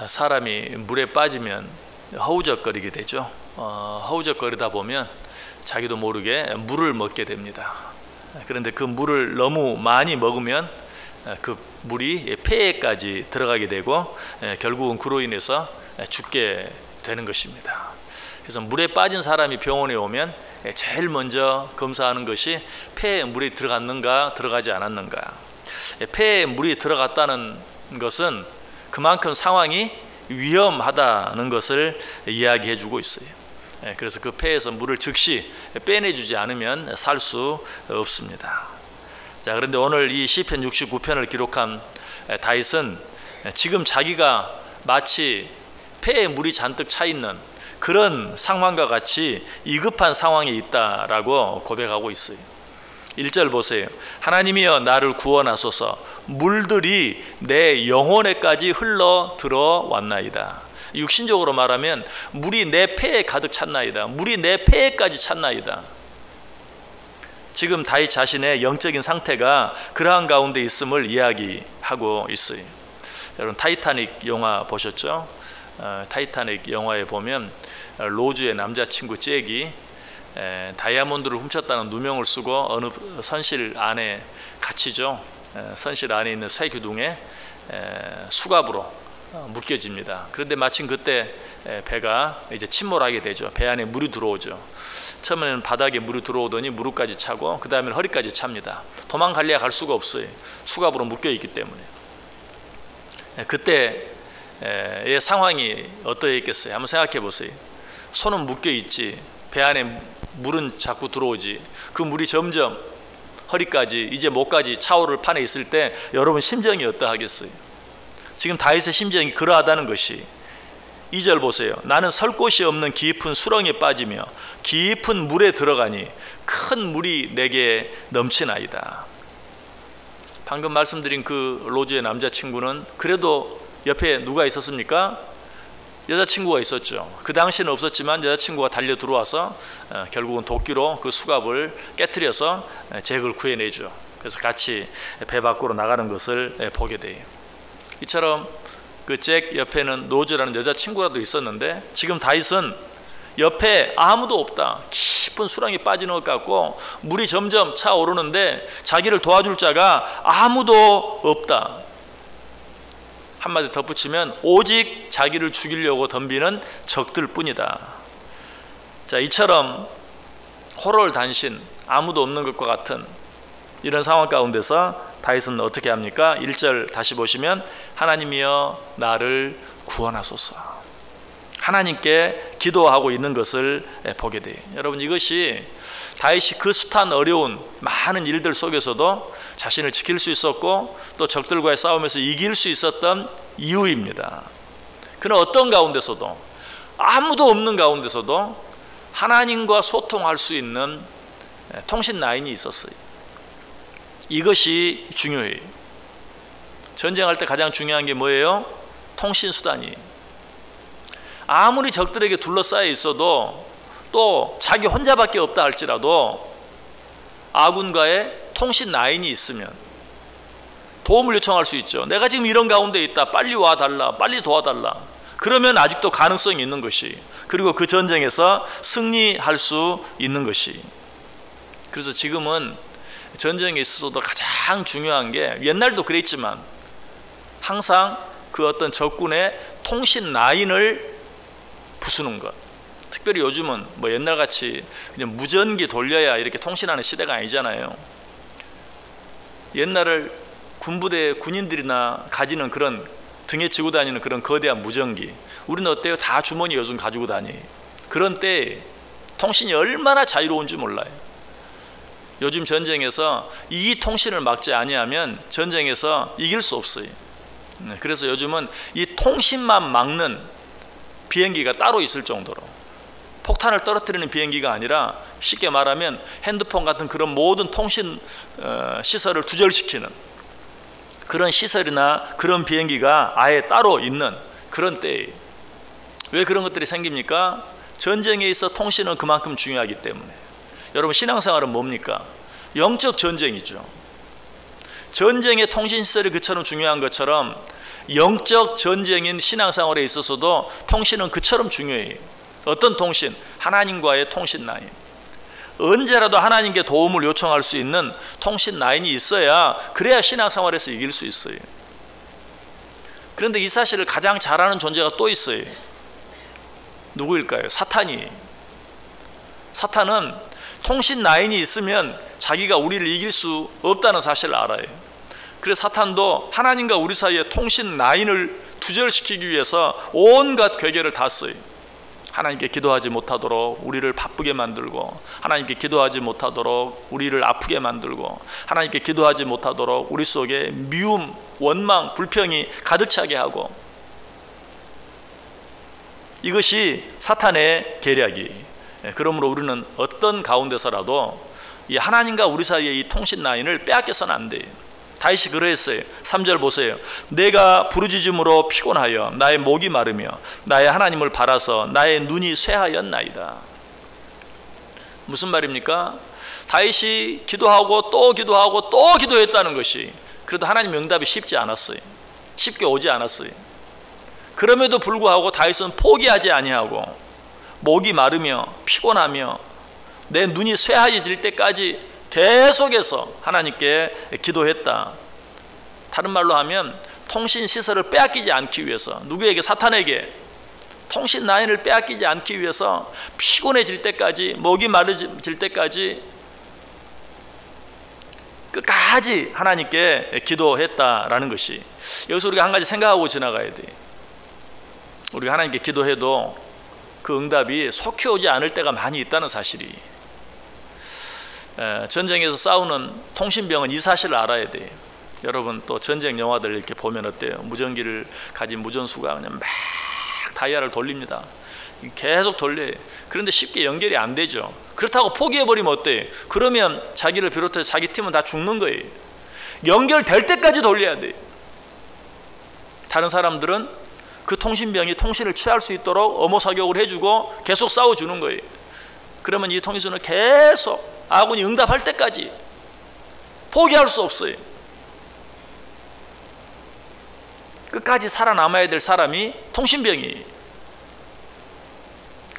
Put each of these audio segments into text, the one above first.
사람이 물에 빠지면 허우적거리게 되죠. 허우적거리다 보면 자기도 모르게 물을 먹게 됩니다. 그런데 그 물을 너무 많이 먹으면 그 물이 폐에까지 들어가게 되고 결국은 그로 인해서 죽게 되는 것입니다. 그래서 물에 빠진 사람이 병원에 오면 제일 먼저 검사하는 것이 폐에 물이 들어갔는가 들어가지 않았는가. 폐에 물이 들어갔다는 것은 그만큼 상황이 위험하다는 것을 이야기해 주고 있어요. 그래서 그 폐에서 물을 즉시 빼내주지 않으면 살 수 없습니다. 자, 그런데 오늘 이 시편 69편을 기록한 다윗은 지금 자기가 마치 폐에 물이 잔뜩 차 있는 그런 상황과 같이 위급한 상황에 있다라고 고백하고 있어요. 1절 보세요. 하나님이여 나를 구원하소서. 물들이 내 영혼에까지 흘러 들어왔나이다. 육신적으로 말하면 물이 내 폐에 가득 찼나이다. 물이 내 폐에까지 찼나이다. 지금 다윗 자신의 영적인 상태가 그러한 가운데 있음을 이야기하고 있어요. 여러분 타이타닉 영화 보셨죠? 타이타닉 영화에 보면 로즈의 남자친구 잭이 다이아몬드를 훔쳤다는 누명을 쓰고 어느 선실 안에 갇히죠. 선실 안에 있는 쇠기둥에 수갑으로 묶여집니다. 그런데 마침 그때 배가 이제 침몰하게 되죠. 배 안에 물이 들어오죠. 처음에는 바닥에 물이 들어오더니 무릎까지 차고 그 다음에 허리까지 찹니다. 도망갈래야 갈 수가 없어요. 수갑으로 묶여 있기 때문에. 그때의 상황이 어떠했겠어요? 한번 생각해 보세요. 손은 묶여 있지, 배 안에 물은 자꾸 들어오지. 그 물이 점점 허리까지 이제 목까지 차오를 판에 있을 때 여러분 심정이 어떠하겠어요? 지금 다윗의 심정이 그러하다는 것이 2절 보세요. 나는 설 곳이 없는 깊은 수렁에 빠지며 깊은 물에 들어가니 큰 물이 내게 넘치나이다. 방금 말씀드린 그 로즈의 남자친구는 그래도 옆에 누가 있었습니까? 여자친구가 있었죠. 그 당시는 없었지만 여자친구가 달려 들어와서 결국은 도끼로 그 수갑을 깨트려서 잭을 구해내죠. 그래서 같이 배 밖으로 나가는 것을 보게 돼요. 이처럼 그 잭 옆에는 로즈라는 여자친구라도 있었는데 지금 다윗은 옆에 아무도 없다. 깊은 수렁에 빠지는 것 같고 물이 점점 차오르는데 자기를 도와줄 자가 아무도 없다. 한마디 덧붙이면 오직 자기를 죽이려고 덤비는 적들 뿐이다. 자, 이처럼 호롤단신, 아무도 없는 것과 같은 이런 상황 가운데서 다윗은 어떻게 합니까? 1절 다시 보시면 하나님이여 나를 구원하소서. 하나님께 기도하고 있는 것을 보게 돼요. 여러분 이것이 다윗이 그 숱한 어려운 많은 일들 속에서도 자신을 지킬 수 있었고 또 적들과의 싸움에서 이길 수 있었던 이유입니다. 그는 어떤 가운데서도 아무도 없는 가운데서도 하나님과 소통할 수 있는 통신 라인이 있었어요. 이것이 중요해요. 전쟁할 때 가장 중요한 게 뭐예요? 통신 수단이. 아무리 적들에게 둘러싸여 있어도 또 자기 혼자밖에 없다 할지라도 아군과의 통신 라인이 있으면 도움을 요청할 수 있죠. 내가 지금 이런 가운데 있다. 빨리 와달라. 빨리 도와달라. 그러면 아직도 가능성이 있는 것이, 그리고 그 전쟁에서 승리할 수 있는 것이. 그래서 지금은 전쟁에 있어서도 가장 중요한 게, 옛날도 그랬지만 항상 그 어떤 적군의 통신 라인을 부수는 것. 특별히 요즘은 뭐 옛날같이 그냥 무전기 돌려야 이렇게 통신하는 시대가 아니잖아요. 옛날을 군부대 군인들이나 가지는 그런 등에 지고 다니는 그런 거대한 무전기, 우리는 어때요? 다 주머니 요즘 가지고 다니. 그런 때 통신이 얼마나 자유로운지 몰라요. 요즘 전쟁에서 이 통신을 막지 아니하면 전쟁에서 이길 수 없어요. 그래서 요즘은 이 통신만 막는 비행기가 따로 있을 정도로, 폭탄을 떨어뜨리는 비행기가 아니라 쉽게 말하면 핸드폰 같은 그런 모든 통신 시설을 두절시키는 그런 시설이나 그런 비행기가 아예 따로 있는 그런 때예요. 왜 그런 것들이 생깁니까? 전쟁에 있어 통신은 그만큼 중요하기 때문에. 여러분 신앙생활은 뭡니까? 영적 전쟁이죠. 전쟁의 통신시설이 그처럼 중요한 것처럼 영적 전쟁인 신앙생활에 있어서도 통신은 그처럼 중요해요. 어떤 통신? 하나님과의 통신 라인. 언제라도 하나님께 도움을 요청할 수 있는 통신 라인이 있어야, 그래야 신앙생활에서 이길 수 있어요. 그런데 이 사실을 가장 잘하는 존재가 또 있어요. 누구일까요? 사탄이. 사탄은 통신 라인이 있으면 자기가 우리를 이길 수 없다는 사실을 알아요. 그래서 사탄도 하나님과 우리 사이의 통신 라인을 두절시키기 위해서 온갖 괴계를 다 써요. 하나님께 기도하지 못하도록 우리를 바쁘게 만들고, 하나님께 기도하지 못하도록 우리를 아프게 만들고, 하나님께 기도하지 못하도록 우리 속에 미움, 원망, 불평이 가득 차게 하고, 이것이 사탄의 계략이. 그러므로 우리는 어떤 가운데서라도 이 하나님과 우리 사이의 이 통신 라인을 빼앗겨서는 안 돼요. 다윗이 그러했어요. 3절 보세요. 내가 부르짖음으로 피곤하여 나의 목이 마르며 나의 하나님을 바라서 나의 눈이 쇠하였나이다. 무슨 말입니까? 다윗이 기도하고 또 기도하고 또 기도했다는 것이, 그래도 하나님 응답이 쉽지 않았어요. 쉽게 오지 않았어요. 그럼에도 불구하고 다윗은 포기하지 아니하고 목이 마르며 피곤하며 내 눈이 쇠하여질 때까지 계속해서 하나님께 기도했다. 다른 말로 하면 통신 시설을 빼앗기지 않기 위해서, 누구에게? 사탄에게 통신 라인을 빼앗기지 않기 위해서 피곤해질 때까지, 목이 마르질 때까지 끝까지 하나님께 기도했다라는 것이, 여기서 우리가 한 가지 생각하고 지나가야 돼. 우리가 하나님께 기도해도 그 응답이 속히 오지 않을 때가 많이 있다는 사실이. 전쟁에서 싸우는 통신병은 이 사실을 알아야 돼요. 여러분 또 전쟁 영화들 이렇게 보면 어때요? 무전기를 가진 무전수가 그냥 막 다이얼을 돌립니다. 계속 돌려요. 그런데 쉽게 연결이 안 되죠. 그렇다고 포기해버리면 어때요? 그러면 자기를 비롯해서 자기 팀은 다 죽는 거예요. 연결될 때까지 돌려야 돼요. 다른 사람들은 그 통신병이 통신을 취할 수 있도록 엄호 사격을 해주고 계속 싸워주는 거예요. 그러면 이 통신은 계속 아군이 응답할 때까지 포기할 수 없어요. 끝까지 살아남아야 될 사람이 통신병이에요.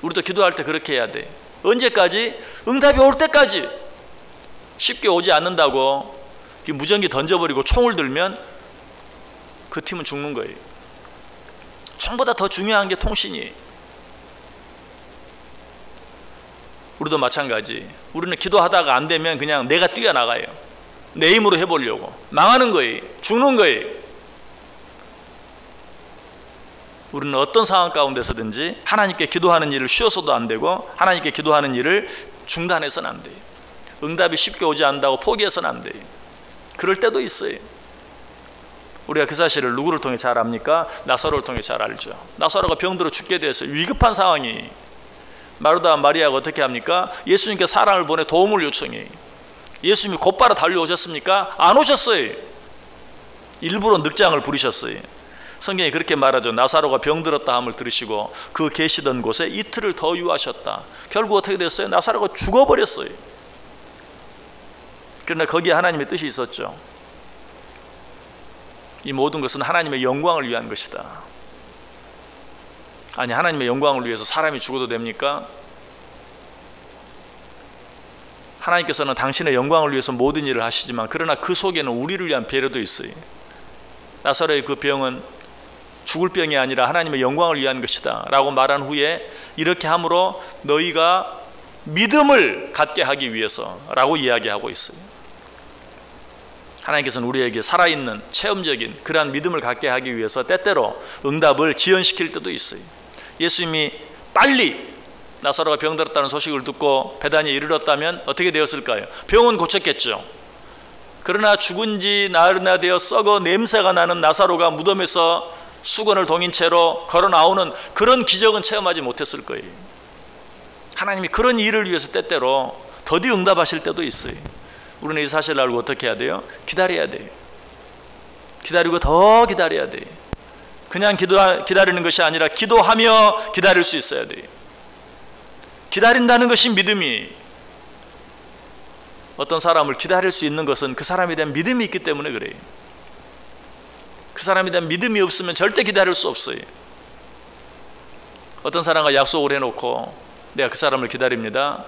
우리도 기도할 때 그렇게 해야 돼. 언제까지? 응답이 올 때까지. 쉽게 오지 않는다고 무전기 던져버리고 총을 들면 그 팀은 죽는 거예요. 총보다 더 중요한 게 통신이에요. 우리도 마찬가지. 우리는 기도하다가 안 되면 그냥 내가 뛰어나가요. 내 힘으로 해보려고. 망하는 거예요. 죽는 거예요. 우리는 어떤 상황 가운데서든지 하나님께 기도하는 일을 쉬어서도 안 되고, 하나님께 기도하는 일을 중단해서는 안 돼요. 응답이 쉽게 오지 않는다고 포기해서는 안 돼요. 그럴 때도 있어요. 우리가 그 사실을 누구를 통해 잘 압니까? 나사로를 통해 잘 알죠. 나사로가 병들어 죽게 됐어요. 위급한 상황이. 마르다와 마리아가 어떻게 합니까? 예수님께 사람을 보내 도움을 요청해요. 예수님이 곧바로 달려오셨습니까? 안 오셨어요. 일부러 늑장을 부리셨어요. 성경이 그렇게 말하죠. 나사로가 병들었다 함을 들으시고 그 계시던 곳에 이틀을 더 유하셨다. 결국 어떻게 됐어요? 나사로가 죽어버렸어요. 그러나 거기에 하나님의 뜻이 있었죠. 이 모든 것은 하나님의 영광을 위한 것이다. 아니, 하나님의 영광을 위해서 사람이 죽어도 됩니까? 하나님께서는 당신의 영광을 위해서 모든 일을 하시지만, 그러나 그 속에는 우리를 위한 배려도 있어요. 나사로의 그 병은 죽을 병이 아니라 하나님의 영광을 위한 것이다 라고 말한 후에 이렇게 함으로 너희가 믿음을 갖게 하기 위해서 라고 이야기하고 있어요. 하나님께서는 우리에게 살아있는 체험적인 그러한 믿음을 갖게 하기 위해서 때때로 응답을 지연시킬 때도 있어요. 예수님이 빨리 나사로가 병들었다는 소식을 듣고 베다니에 이르렀다면 어떻게 되었을까요? 병은 고쳤겠죠. 그러나 죽은 지 나흘이나 되어 썩어 냄새가 나는 나사로가 무덤에서 수건을 동인 채로 걸어 나오는 그런 기적은 체험하지 못했을 거예요. 하나님이 그런 일을 위해서 때때로 더디 응답하실 때도 있어요. 우리는 이 사실을 알고 어떻게 해야 돼요? 기다려야 돼요. 기다리고 더 기다려야 돼요. 그냥 기다리는 것이 아니라 기도하며 기다릴 수 있어야 돼요. 기다린다는 것이 믿음이. 어떤 사람을 기다릴 수 있는 것은 그 사람에 대한 믿음이 있기 때문에 그래요. 그 사람에 대한 믿음이 없으면 절대 기다릴 수 없어요. 어떤 사람과 약속을 해놓고 내가 그 사람을 기다립니다.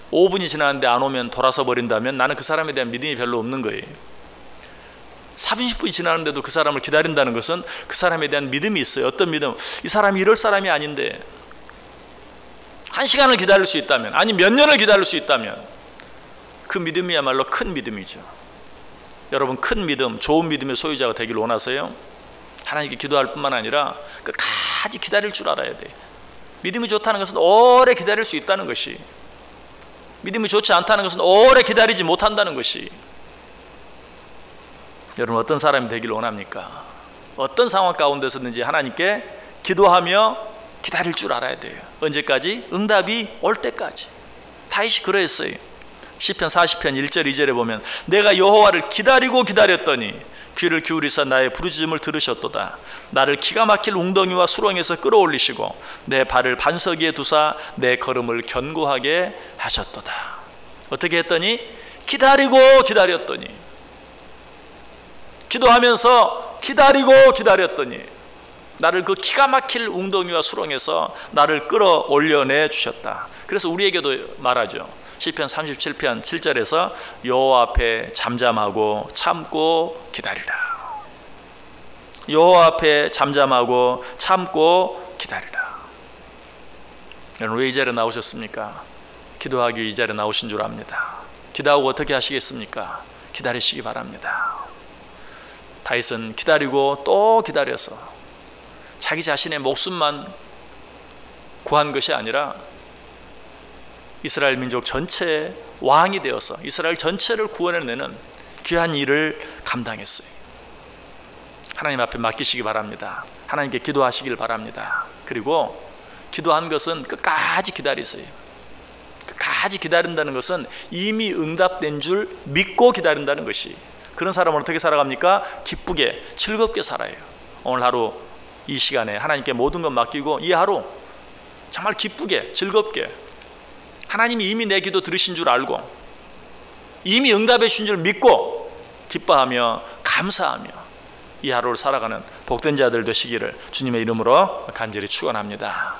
5분이 지났는데 안 오면 돌아서 버린다면 나는 그 사람에 대한 믿음이 별로 없는 거예요. 30분이 지났는데도 그 사람을 기다린다는 것은 그 사람에 대한 믿음이 있어요. 어떤 믿음? 이 사람이 이럴 사람이 아닌데 1시간을 기다릴 수 있다면, 아니 몇 년을 기다릴 수 있다면 그 믿음이야말로 큰 믿음이죠. 여러분, 큰 믿음, 좋은 믿음의 소유자가 되기를 원하세요? 하나님께 기도할 뿐만 아니라 끝까지 기다릴 줄 알아야 돼요. 믿음이 좋다는 것은 오래 기다릴 수 있다는 것이, 믿음이 좋지 않다는 것은 오래 기다리지 못한다는 것이. 여러분, 어떤 사람이 되기를 원합니까? 어떤 상황 가운데서든지 하나님께 기도하며 기다릴 줄 알아야 돼요. 언제까지? 응답이 올 때까지. 다윗이 그랬어요. 시편 40편 1절 2절에 보면 내가 여호와를 기다리고 기다렸더니 귀를 기울이사 나의 부르짖음을 들으셨도다. 나를 기가 막힐 웅덩이와 수렁에서 끌어올리시고 내 발을 반석 위에 두사 내 걸음을 견고하게 하셨도다. 어떻게 했더니? 기다리고 기다렸더니, 기도하면서 기다리고 기다렸더니 나를 그 기가 막힐 웅덩이와 수렁에서 나를 끌어올려내 주셨다. 그래서 우리에게도 말하죠. 시편 37편 7절에서 여호와 앞에 잠잠하고 참고 기다리라. 여호와 앞에 잠잠하고 참고 기다리라. 여러분, 왜 이 자리에 나오셨습니까? 기도하기 위해 이 자리에 나오신 줄 압니다. 기도하고 어떻게 하시겠습니까? 기다리시기 바랍니다. 다윗은 기다리고 또 기다려서 자기 자신의 목숨만 구한 것이 아니라 이스라엘 민족 전체의 왕이 되어서 이스라엘 전체를 구원해내는 귀한 일을 감당했어요. 하나님 앞에 맡기시기 바랍니다. 하나님께 기도하시길 바랍니다. 그리고 기도한 것은 끝까지 기다리세요. 끝까지 기다린다는 것은 이미 응답된 줄 믿고 기다린다는 것이, 그런 사람은 어떻게 살아갑니까? 기쁘게 즐겁게 살아요. 오늘 하루 이 시간에 하나님께 모든 것 맡기고 이 하루 정말 기쁘게 즐겁게, 하나님이 이미 내 기도 들으신 줄 알고 이미 응답해 주신 줄 믿고 기뻐하며 감사하며 이 하루를 살아가는 복된 자들 되시기를 주님의 이름으로 간절히 축원합니다.